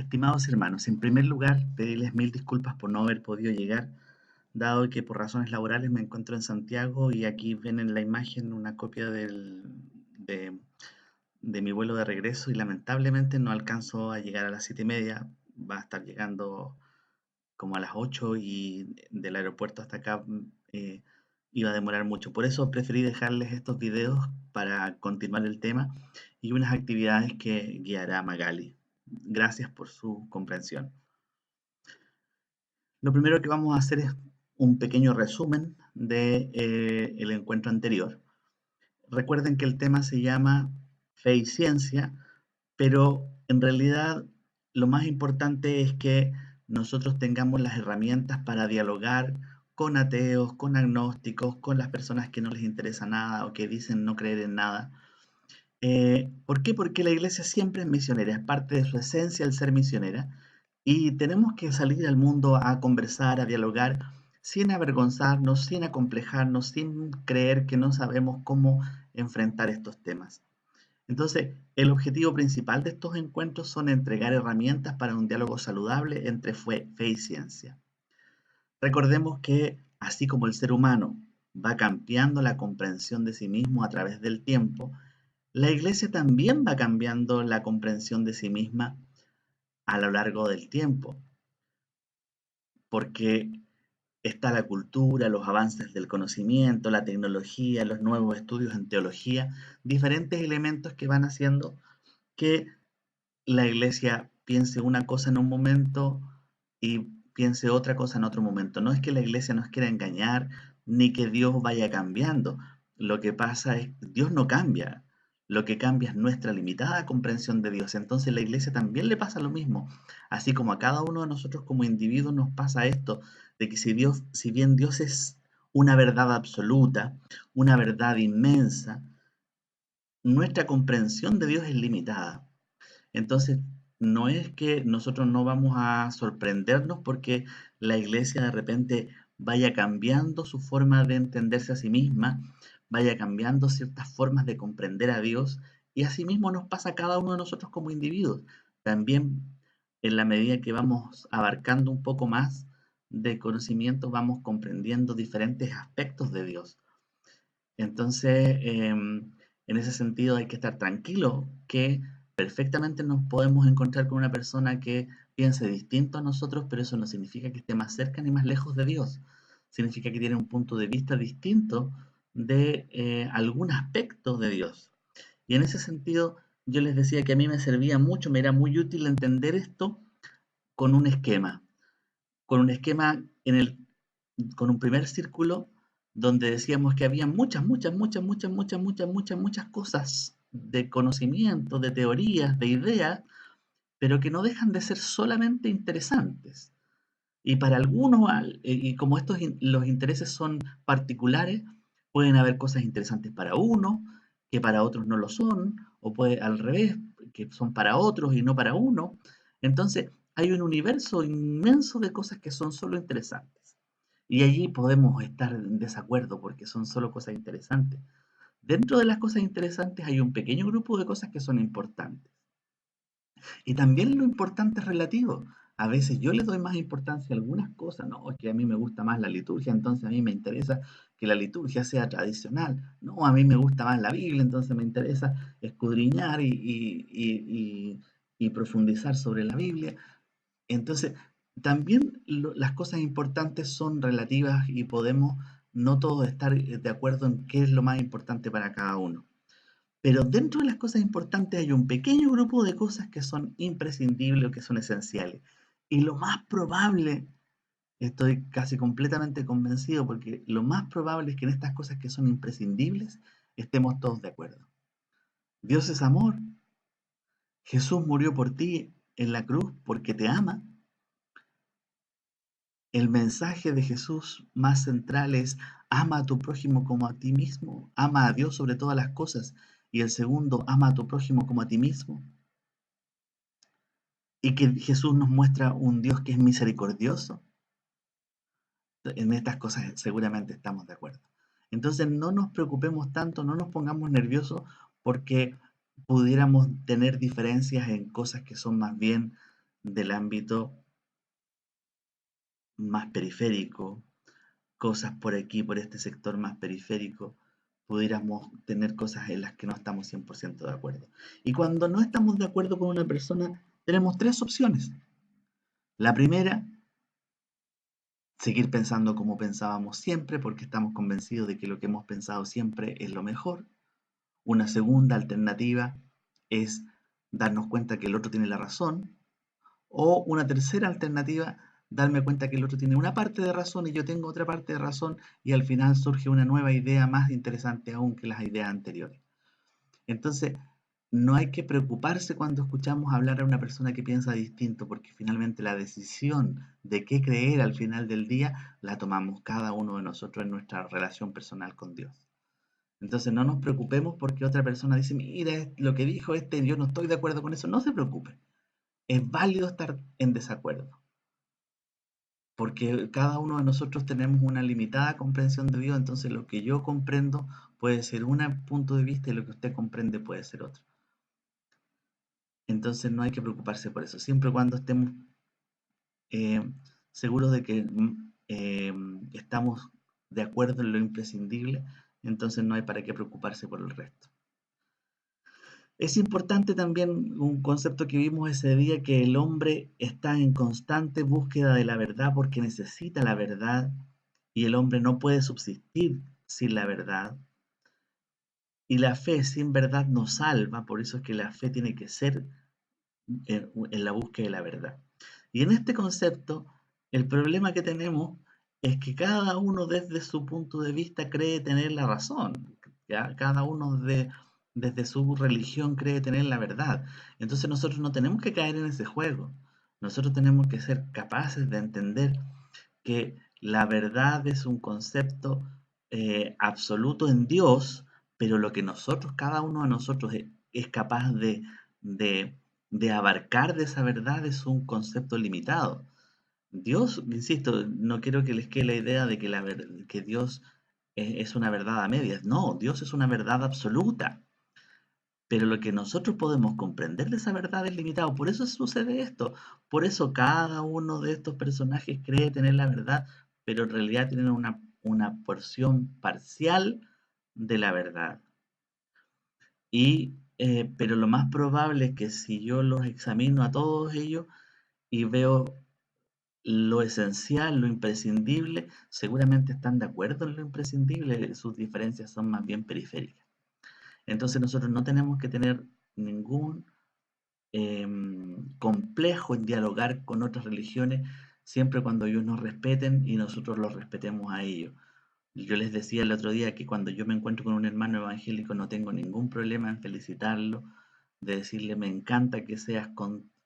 Estimados hermanos, en primer lugar, pedirles mil disculpas por no haber podido llegar, dado que por razones laborales me encuentro en Santiago y aquí ven en la imagen una copia de, de mi vuelo de regreso y lamentablemente no alcanzo a llegar a las 7:30, va a estar llegando como a las 8 y del aeropuerto hasta acá iba a demorar mucho. Por eso preferí dejarles estos videos para continuar el tema y unas actividades que guiará Magali. Gracias por su comprensión. Lo primero que vamos a hacer es un pequeño resumen de el encuentro anterior. Recuerden que el tema se llama fe y ciencia, pero en realidad lo más importante es que nosotros tengamos las herramientas para dialogar con ateos, con agnósticos, con las personas que no les interesa nada o que dicen no creer en nada. ¿Por qué? Porque la iglesia siempre es misionera, es parte de su esencia el ser misionera y tenemos que salir al mundo a conversar, a dialogar, sin avergonzarnos, sin acomplejarnos, sin creer que no sabemos cómo enfrentar estos temas. Entonces, el objetivo principal de estos encuentros son entregar herramientas para un diálogo saludable entre fe y ciencia. Recordemos que, así como el ser humano va cambiando la comprensión de sí mismo a través del tiempo, la iglesia también va cambiando la comprensión de sí misma a lo largo del tiempo, porque está la cultura, los avances del conocimiento, la tecnología, los nuevos estudios en teología, diferentes elementos que van haciendo que la iglesia piense una cosa en un momento y piense otra cosa en otro momento. No es que la iglesia nos quiera engañar, ni que Dios vaya cambiando. Lo que pasa es que Dios no cambia. Lo que cambia es nuestra limitada comprensión de Dios. Entonces la iglesia también le pasa lo mismo. Así como a cada uno de nosotros como individuos nos pasa esto, de que si bien Dios es una verdad absoluta, una verdad inmensa, nuestra comprensión de Dios es limitada. Entonces, no es que nosotros no vamos a sorprendernos porque la iglesia de repente vaya cambiando su forma de entenderse a sí misma, vaya cambiando ciertas formas de comprender a Dios, y asimismo nos pasa a cada uno de nosotros como individuos. También en la medida que vamos abarcando un poco más de conocimiento, vamos comprendiendo diferentes aspectos de Dios. Entonces, en ese sentido hay que estar tranquilo que perfectamente nos podemos encontrar con una persona que piense distinto a nosotros, pero eso no significa que esté más cerca ni más lejos de Dios. Significa que tiene un punto de vista distinto de algún aspecto de Dios. Y en ese sentido, yo les decía que a mí me servía mucho, me era muy útil entender esto con un esquema. Con un esquema con un primer círculo donde decíamos que había muchas cosas de conocimiento, de teorías, de ideas, pero que no dejan de ser solamente interesantes. Y para algunos, y como los intereses son particulares, pueden haber cosas interesantes para uno, que para otros no lo son, o puede al revés, que son para otros y no para uno. Entonces, hay un universo inmenso de cosas que son solo interesantes. Y allí podemos estar en desacuerdo porque son solo cosas interesantes. Dentro de las cosas interesantes hay un pequeño grupo de cosas que son importantes. Y también lo importante es relativo. A veces yo le doy más importancia a algunas cosas, no, es que a mí me gusta más la liturgia, entonces a mí me interesa que la liturgia sea tradicional. No, a mí me gusta más la Biblia, entonces me interesa escudriñar y profundizar sobre la Biblia. Entonces, también las cosas importantes son relativas y podemos no todos estar de acuerdo en qué es lo más importante para cada uno. Pero dentro de las cosas importantes hay un pequeño grupo de cosas que son imprescindibles o que son esenciales. Y lo más probable, estoy casi completamente convencido, porque lo más probable es que en estas cosas que son imprescindibles estemos todos de acuerdo. Dios es amor. Jesús murió por ti en la cruz porque te ama. El mensaje de Jesús más central es ama a tu prójimo como a ti mismo, ama a Dios sobre todas las cosas. Y el segundo, ama a tu prójimo como a ti mismo. Y que Jesús nos muestra un Dios que es misericordioso. En estas cosas seguramente estamos de acuerdo. Entonces no nos preocupemos tanto, no nos pongamos nerviosos porque pudiéramos tener diferencias en cosas que son más bien del ámbito más periférico, cosas por aquí, por este sector más periférico, pudiéramos tener cosas en las que no estamos 100% de acuerdo. Y cuando no estamos de acuerdo con una persona, tenemos tres opciones. La primera, seguir pensando como pensábamos siempre, porque estamos convencidos de que lo que hemos pensado siempre es lo mejor. Una segunda alternativa es darnos cuenta que el otro tiene la razón. O una tercera alternativa, darme cuenta que el otro tiene una parte de razón y yo tengo otra parte de razón y al final surge una nueva idea más interesante aún que las ideas anteriores. Entonces, no hay que preocuparse cuando escuchamos hablar a una persona que piensa distinto, porque finalmente la decisión de qué creer al final del día la tomamos cada uno de nosotros en nuestra relación personal con Dios. Entonces, no nos preocupemos porque otra persona dice, mira, lo que dijo este, yo no estoy de acuerdo con eso. No se preocupe. Es válido estar en desacuerdo, porque cada uno de nosotros tenemos una limitada comprensión de Dios, entonces lo que yo comprendo puede ser un punto de vista y lo que usted comprende puede ser otro. Entonces no hay que preocuparse por eso, siempre y cuando estemos eh, seguros de que estamos de acuerdo en lo imprescindible, entonces no hay para qué preocuparse por el resto. Es importante también un concepto que vimos ese día, que el hombre está en constante búsqueda de la verdad porque necesita la verdad y el hombre no puede subsistir sin la verdad. Y la fe sin verdad no salva, por eso es que la fe tiene que ser en la búsqueda de la verdad. Y en este concepto, el problema que tenemos es que cada uno desde su punto de vista cree tener la razón. ¿Ya? Cada uno desde su religión cree tener la verdad. Entonces nosotros no tenemos que caer en ese juego. Nosotros tenemos que ser capaces de entender que la verdad es un concepto absoluto en Dios, pero lo que nosotros, cada uno de nosotros es capaz de, de abarcar de esa verdad es un concepto limitado. Dios, insisto, no quiero que les quede la idea de que, que Dios es una verdad a medias. No, Dios es una verdad absoluta. Pero lo que nosotros podemos comprender de esa verdad es limitado. Por eso sucede esto. Por eso cada uno de estos personajes cree tener la verdad, pero en realidad tienen una porción parcial de la verdad. Pero lo más probable es que si yo los examino a todos ellos y veo lo esencial, lo imprescindible, seguramente están de acuerdo en lo imprescindible, sus diferencias son más bien periféricas. Entonces nosotros no tenemos que tener ningún complejo en dialogar con otras religiones siempre cuando ellos nos respeten y nosotros los respetemos a ellos. Yo les decía el otro día que cuando yo me encuentro con un hermano evangélico no tengo ningún problema en felicitarlo, de decirle me encanta que seas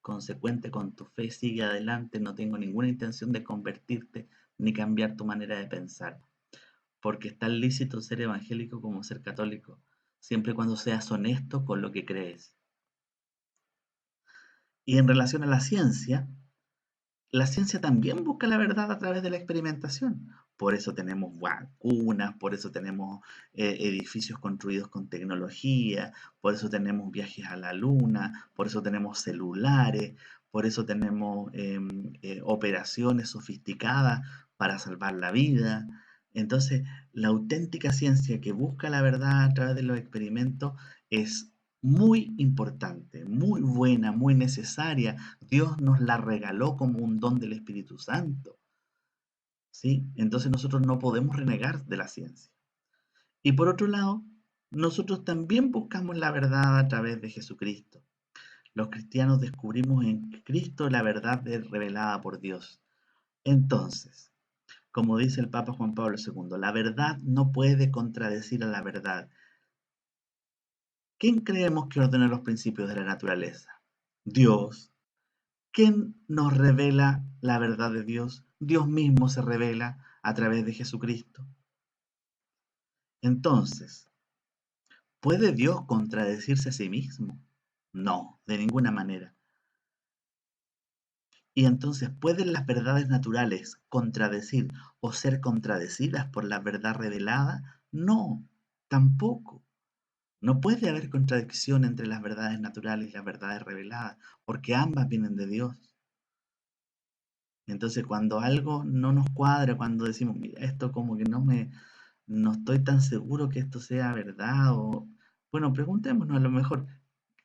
consecuente con tu fe, sigue adelante, no tengo ninguna intención de convertirte ni cambiar tu manera de pensar, porque es tan lícito ser evangélico como ser católico, siempre y cuando seas honesto con lo que crees. Y en relación a la ciencia también busca la verdad a través de la experimentación. Por eso tenemos vacunas, por eso tenemos edificios construidos con tecnología, por eso tenemos viajes a la luna, por eso tenemos celulares, por eso tenemos operaciones sofisticadas para salvar la vida. Entonces, la auténtica ciencia que busca la verdad a través de los experimentos es muy importante, muy buena, muy necesaria. Dios nos la regaló como un don del Espíritu Santo, ¿sí? Entonces nosotros no podemos renegar de la ciencia. Y por otro lado, nosotros también buscamos la verdad a través de Jesucristo. Los cristianos descubrimos en Cristo la verdad revelada por Dios. Entonces, como dice el Papa Juan Pablo II, la verdad no puede contradecir a la verdad. ¿Quién creemos que ordena los principios de la naturaleza? Dios. ¿Quién nos revela la verdad de Dios? Dios mismo se revela a través de Jesucristo. Entonces, ¿puede Dios contradecirse a sí mismo? No, de ninguna manera. Y entonces, ¿pueden las verdades naturales contradecir o ser contradecidas por la verdad revelada? No, tampoco. No puede haber contradicción entre las verdades naturales y las verdades reveladas, porque ambas vienen de Dios. Entonces, cuando algo no nos cuadra, cuando decimos, mira, esto como que no estoy tan seguro que esto sea verdad, o, bueno, preguntémonos, a lo mejor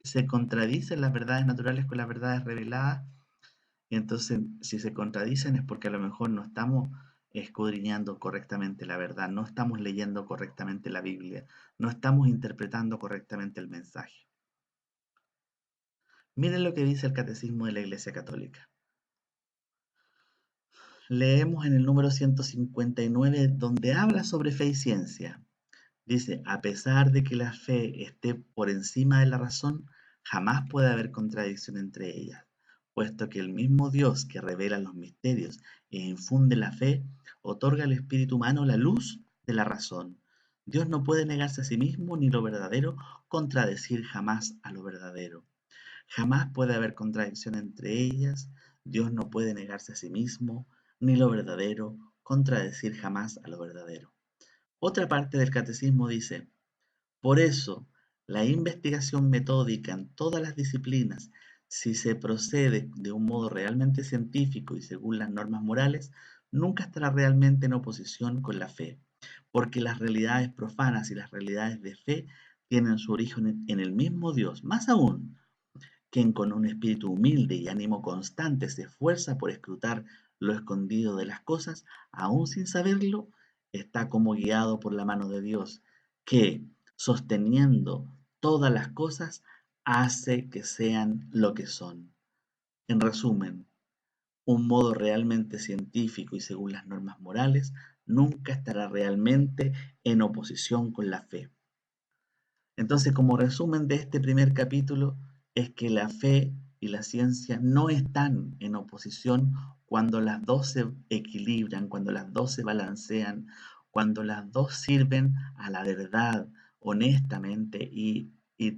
se contradicen las verdades naturales con las verdades reveladas, y entonces, si se contradicen es porque a lo mejor no estamos escudriñando correctamente la verdad, no estamos leyendo correctamente la Biblia, no estamos interpretando correctamente el mensaje. Miren lo que dice el Catecismo de la Iglesia Católica. Leemos en el número 159 donde habla sobre fe y ciencia. Dice, a pesar de que la fe esté por encima de la razón, jamás puede haber contradicción entre ellas, puesto que el mismo Dios que revela los misterios e infunde la fe, otorga al espíritu humano la luz de la razón. Dios no puede negarse a sí mismo, ni lo verdadero contradecir jamás a lo verdadero. Jamás puede haber contradicción entre ellas. Dios no puede negarse a sí mismo, ni lo verdadero contradecir jamás a lo verdadero. Otra parte del catecismo dice, por eso, la investigación metódica en todas las disciplinas, si se procede de un modo realmente científico y según las normas morales, nunca estará realmente en oposición con la fe, porque las realidades profanas y las realidades de fe tienen su origen en el mismo Dios. Más aún, quien con un espíritu humilde y ánimo constante se esfuerza por escrutar lo escondido de las cosas, aún sin saberlo, está como guiado por la mano de Dios, que, sosteniendo todas las cosas, hace que sean lo que son. En resumen, un modo realmente científico y según las normas morales nunca estará realmente en oposición con la fe. Entonces, como resumen de este primer capítulo, es que la fe y la ciencia no están en oposición cuando las dos se equilibran, cuando las dos se balancean, cuando las dos sirven a la verdad honestamente y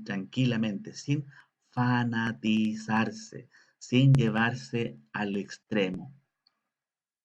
tranquilamente, sin fanatizarse, sin llevarse al extremo.